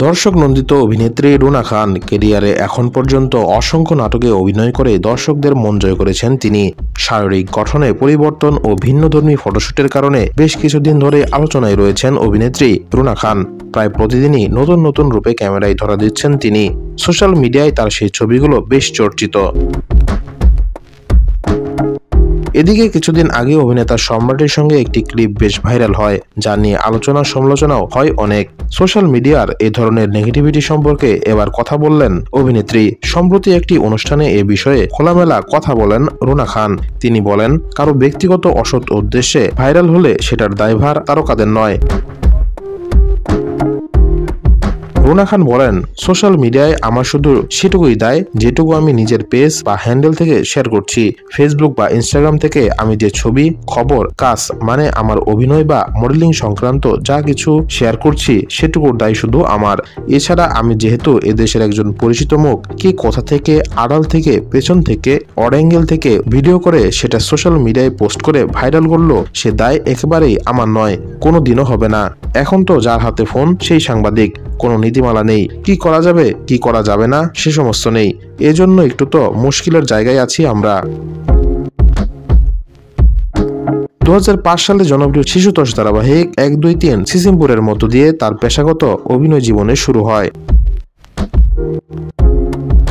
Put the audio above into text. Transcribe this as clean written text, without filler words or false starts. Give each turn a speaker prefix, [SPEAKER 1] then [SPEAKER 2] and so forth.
[SPEAKER 1] দর্শক নন্দিত অভিনেত্রী রুনা খান ক্যারিয়ারে এখন পর্যন্ত অসংখ্য নাটকে অভিনয় করে দর্শকদের মন জয় করেছেন তিনি। শারীরিক গঠনে পরিবর্তন ও ভিন্নধর্মী ফটোশুটের কারণে বেশ কিছুদিন ধরে আলোচনায় রয়েছেন অভিনেত্রী রুনা খান। প্রায় প্রতিদিনই নতুন নতুন রূপে ক্যামেরায় ধরা দিচ্ছেন তিনি। সোশ্যাল মিডিয়ায় তার সেই ছবিগুলো বেশ চর্চিত। এদিকে কিছুদিন আগে অভিনেতা সম্রাটের সঙ্গে একটি ক্লিপ বেশ ভাইরাল হয়, যা নিয়ে আলোচনা সমালোচনাও হয় অনেক। সোশ্যাল মিডিয়ার এ ধরনের নেগেটিভিটি সম্পর্কে এবার কথা বললেন অভিনেত্রী। সম্প্রতি একটি অনুষ্ঠানে এ বিষয়ে খোলামেলা কথা বলেন রুনা খান। তিনি বলেন, কারো ব্যক্তিগত অসৎ উদ্দেশ্যে ভাইরাল হলে সেটার দায়ভার তারকাদের নয়। রুনা খান বলেন, সোশ্যাল মিডিয়ায় আমার শুধু সেটুকুই দায় যেটুকু আমি নিজের পেজ বা হ্যান্ডেল থেকে শেয়ার করছি। ফেসবুক বা ইনস্টাগ্রাম থেকে আমি যে ছবি, খবর, কাজ মানে আমার অভিনয় বা মডেলিং সংক্রান্ত যা কিছু শেয়ার করছি সেটুকুর দায় শুধু আমার। এছাড়া আমি যেহেতু এদেশের একজন পরিচিত মুখ, কি কোথা থেকে, আড়াল থেকে, পেছন থেকে, অড অ্যাঙ্গেল থেকে ভিডিও করে সেটা সোশ্যাল মিডিয়ায় পোস্ট করে ভাইরাল করলো, সে দায় একেবারেই আমার নয়, কোনো দিনও হবে না। এখন তো যার হাতে ফোন সেই সাংবাদিক, কোনো নীতিমালা নেই, কি করা যাবে কি করা যাবে না সে সমস্ত নেই। এজন্য একটু তো মুশকিলের জায়গায় আছি আমরা। 2005 সালে জনপ্রিয় শিশুতোষ ধারাবাহিক 1, 2, 3 সিসিমপুরের মধ্য দিয়ে তার পেশাগত অভিনয় জীবনে শুরু হয়।